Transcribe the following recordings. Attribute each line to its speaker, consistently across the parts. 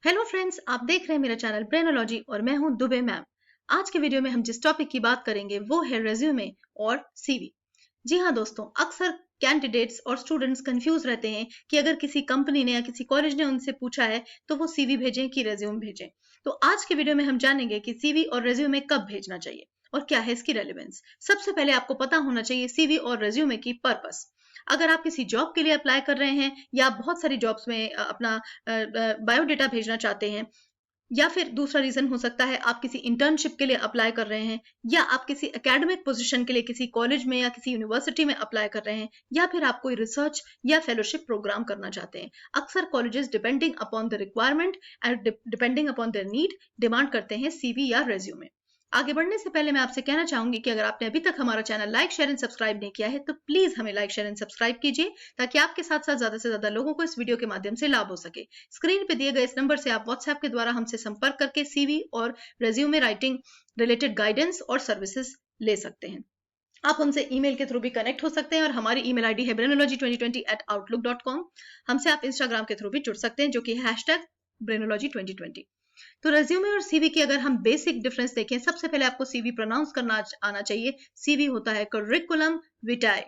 Speaker 1: Hello friends, आप देख रहे हैं मेरा चैनल ब्रेनोलॉजी और मैं हूं दुबे मैम। आज के वीडियो में हम जिस टॉपिक की बात करेंगे वो है रेज्यूमे और सीवी। जी हाँ दोस्तों, अक्सर कैंडिडेट्स और स्टूडेंट्स कंफ्यूज रहते हैं कि अगर किसी कंपनी ने या किसी कॉलेज ने उनसे पूछा है तो वो सीवी भेजें कि रेज्यूम भेजें। तो आज के वीडियो में हम जानेंगे कि सीवी और रेज्यूमे कब भेजना चाहिए और क्या है इसकी रेलेवेंस। सबसे पहले आपको पता होना चाहिए सीवी और रेज्यूमे की पर्पस। अगर आप किसी जॉब के लिए अप्लाई कर रहे हैं या आप बहुत सारी जॉब्स में अपना बायोडेटा भेजना चाहते हैं, या फिर दूसरा रीजन हो सकता है आप किसी इंटर्नशिप के लिए अप्लाई कर रहे हैं, या आप किसी एकेडमिक पोजीशन के लिए किसी कॉलेज में या किसी यूनिवर्सिटी में अप्लाई कर रहे हैं, या फिर आप कोई रिसर्च या फेलोशिप प्रोग्राम करना चाहते हैं। अक्सर colleges depending upon the requirement and depending upon their need demand करते हैं सीवी या रेज्यूमे। आगे बढ़ने से पहले मैं आपसे कहना चाहूंगी कि अगर आपने अभी तक हमारा channel like share and subscribe नहीं किया है तो प्लीज हमें लाइक शेयर एंड सब्सक्राइब कीजिए, ताकि आपके साथ साथ ज्यादा से ज्यादा लोगों को इस वीडियो के माध्यम से लाभ हो सके। स्क्रीन पे दिए गए इस नंबर से आप व्हाट्सएप के द्वारा हमसे संपर्क करके सीवी और रेज्यूमे राइटिंग रिलेटेड गाइडेंस और सर्विसेज ले सकते हैं। आप हमसे ईमेल के थ्रू भी कनेक्ट हो सकते हैं और हमारी ईमेल आईडी है brainology2020@outlook.com। हमसे आप इंस्टाग्राम के थ्रू भी जुड़ सकते हैं, जो कि #brainology2020। तो रेज्यूमे और सीवी की अगर हम बेसिक डिफरेंस देखें, सबसे पहले आपको सीवी प्रोनाउंस करना आना चाहिए। सीवी होता है करिकुलम विटाए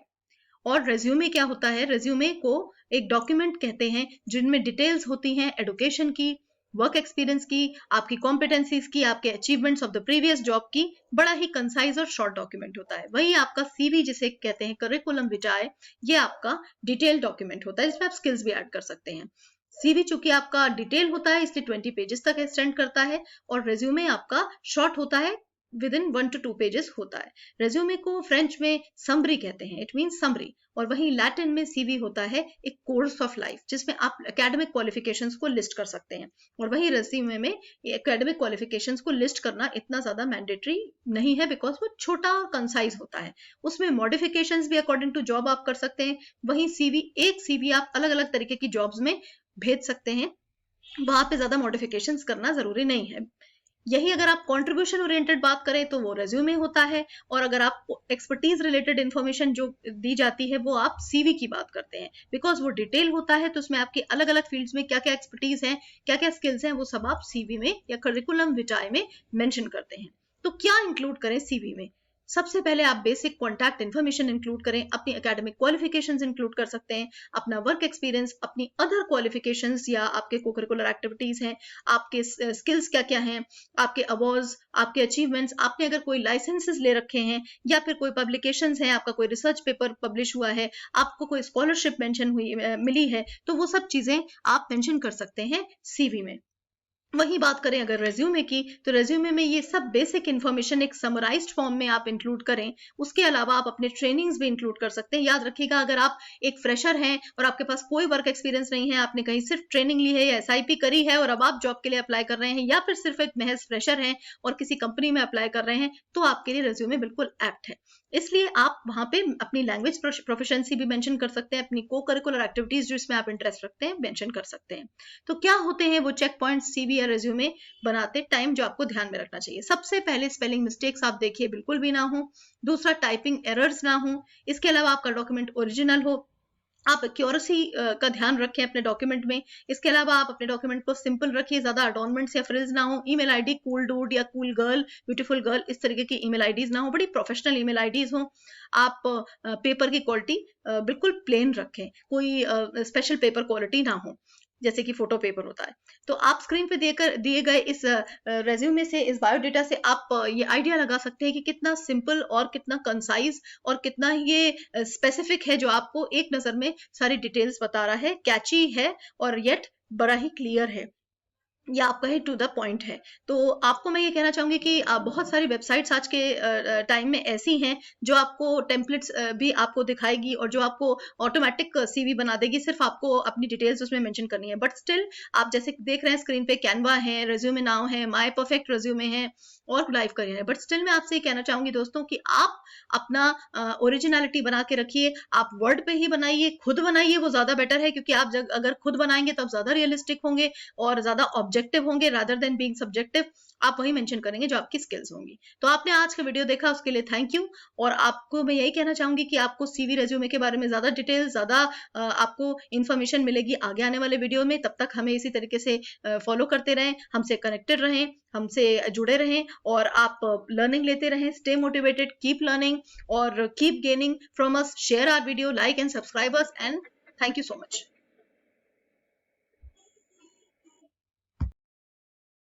Speaker 1: और रेज्यूमे क्या होता है? रेज्यूमे को एक डॉक्यूमेंट कहते हैं जिनमें डिटेल्स होती हैं एडुकेशन की, वर्क एक्सपीरियंस की, आपकी कॉम्पिटेंसीज की, आपके achievements of the previous job की। बड़ा ही कंसाइज और शॉर्ट डॉक्यूमेंट होता है। वही आपका सीवी जिसे कहते हैं करिकुलम विटाए, ये आपका डिटेल डॉक्यूमेंट होता है जिसमें आप स्किल्स भी ऐड कर सकते हैं। सीवी चूंकि आपका डिटेल होता है इसलिए 20 पेजेस तक एक्सटेंड करता है, और रेज्यूमे आपका शॉर्ट होता है, विद इन 1 to 2 पेजेस होता है। रेज्यूमे को फ्रेंच में समरी कहते हैं, इट मीन्स समरी, और वहीं लैटिन में सीवी होता है एक कोर्स ऑफ लाइफ जिसमें आप एकेडमिक क्वालिफिकेशंस को लिस्ट कर सकते हैं। और वहीं रेज्यूमे में एकेडमिक क्वालिफिकेशंस को लिस्ट करना इतना ज्यादा मैंडेटरी नहीं है, बिकॉज वो छोटा और कंसाइज होता है। उसमें मॉडिफिकेशंस भी अकॉर्डिंग टू जॉब आप कर सकते हैं। वहीं एक सीवी आप अलग अलग तरीके की जॉब्स में भेज सकते हैं, वहां पे ज्यादा मॉडिफिकेशंस करना जरूरी नहीं है। यही अगर आप कंट्रीब्यूशन ओरिएंटेड बात करें तो वो रेज्यूमे होता है, और अगर आप एक्सपर्टीज रिलेटेड इन्फॉर्मेशन जो दी जाती है वो आप सीवी की बात करते हैं, बिकॉज वो डिटेल होता है। तो उसमें आपके अलग अलग फील्ड्स में क्या क्या एक्सपर्टीज हैं, क्या क्या स्किल्स हैं, वो सब आप सीवी में या करिकुलम विटाए में मेंशन करते हैं। तो क्या इंक्लूड करें सीवी में? सबसे पहले आप बेसिक कॉन्टैक्ट इन्फॉर्मेशन इंक्लूड करें, अपनी एकेडमिक क्वालिफिकेशंस इंक्लूड कर सकते हैं, अपना वर्क एक्सपीरियंस, अपनी अदर क्वालिफिकेशंस या आपके को करिकुलर एक्टिविटीज हैं, आपके स्किल्स क्या क्या हैं, आपके अवार्ड्स, आपके अचीवमेंट्स, आपने अगर कोई लाइसेंसेस ले रखे हैं या फिर कोई पब्लिकेशंस हैं, आपका कोई रिसर्च पेपर पब्लिश हुआ है, आपको कोई स्कॉलरशिप मिली है, तो वो सब चीजें आप मेंशन कर सकते हैं सीवी में। वही बात करें अगर रेज्यूमे की, तो रेज्यूमे में ये सब बेसिक इन्फॉर्मेशन एक समराइज्ड फॉर्म में आप इंक्लूड करें। उसके अलावा आप अपने ट्रेनिंग्स भी इंक्लूड कर सकते हैं। याद रखिएगा, अगर आप एक फ्रेशर हैं और आपके पास कोई वर्क एक्सपीरियंस नहीं है, आपने कहीं सिर्फ ट्रेनिंग ली है या एसआईपी करी है और अब आप जॉब के लिए अप्लाई कर रहे हैं, या फिर सिर्फ एक महज फ्रेशर हैं और किसी कंपनी में अप्लाई कर रहे हैं, तो आपके लिए रेज्यूमे बिल्कुल एप्ट है। इसलिए आप वहां पे अपनी लैंग्वेज प्रोफिशिएंसी भी मेंशन कर सकते हैं, अपनी को करिकुलर एक्टिविटीज जिसमें आप इंटरेस्ट रखते हैं मेंशन कर सकते हैं। तो क्या होते हैं वो चेक पॉइंट्स सीवी या रेज्यूमे बनाते टाइम जो आपको ध्यान में रखना चाहिए? सबसे पहले स्पेलिंग मिस्टेक्स आप देखिए बिल्कुल भी ना हो। दूसरा, टाइपिंग एरर्स ना हो। इसके अलावा आपका डॉक्यूमेंट ओरिजिनल हो, आप एक्यूरेसी का ध्यान रखें अपने डॉक्यूमेंट में। इसके अलावा आप अपने डॉक्यूमेंट को सिंपल रखिए, ज्यादा अडॉर्नमेंट्स या फ्रिल्स ना हो। ईमेल आईडी कूल डूड या कूल गर्ल, ब्यूटीफुल गर्ल, इस तरीके की ईमेल आईडीज ना हो, बड़ी प्रोफेशनल ईमेल आईडीज हो। आप पेपर की क्वालिटी बिल्कुल प्लेन रखें, कोई स्पेशल पेपर क्वालिटी ना हो जैसे कि फोटो पेपर होता है। तो आप स्क्रीन पे दिए गए इस रेज्यूमे से, इस बायोडेटा से आप ये आइडिया लगा सकते हैं कि कितना सिंपल और कितना कंसाइज और कितना ये स्पेसिफिक है, जो आपको एक नजर में सारी डिटेल्स बता रहा है, कैची है और येट बड़ा ही क्लियर है, या आप कहें टू द पॉइंट है। तो आपको मैं ये कहना चाहूंगी कि बहुत सारी वेबसाइट्स आज के टाइम में ऐसी हैं जो आपको टेम्पलेट्स भी आपको दिखाएगी और जो आपको ऑटोमेटिक सीवी बना देगी, सिर्फ आपको अपनी डिटेल्स उसमें मेंशन करनी है। बट स्टिल आप जैसे देख रहे हैं स्क्रीन पे, कैनवा है, रेज्यूमे नाउ है, माय परफेक्ट रेज्यूमे है और लाइव करियर है। बट स्टिल मैं आपसे ये कहना चाहूंगी दोस्तों कि आप अपना ओरिजिनलिटी बना के रखिए। आप वर्ड पे ही बनाइए, खुद बनाइए, वो ज्यादा बेटर है, क्योंकि आप अगर खुद बनाएंगे तो आप ज्यादा रियलिस्टिक होंगे और ज्यादा ऑब्जेक्टिव ऑब्जेक्टिव होंगे रादर देन बीइंग सब्जेक्टिव। आप वही मेंशन करेंगे जो आपकी स्किल्स होंगी। तो आपने आज का वीडियो देखा, उसके लिए थैंक यू। और आपको मैं यही कहना चाहूंगी कि आपको सीवी रेज्यूमे के बारे में ज्यादा डिटेल, ज्यादा आपको इन्फॉर्मेशन मिलेगी आगे आने वाले वीडियो में। तब तक हमें इसी तरीके से फॉलो करते रहें, हमसे कनेक्टेड रहें, हमसे जुड़े रहें और आप लर्निंग लेते रहें। स्टे मोटिवेटेड, कीप लर्निंग और keep gaining from us. Share our video, like and subscribe us, and thank you so much.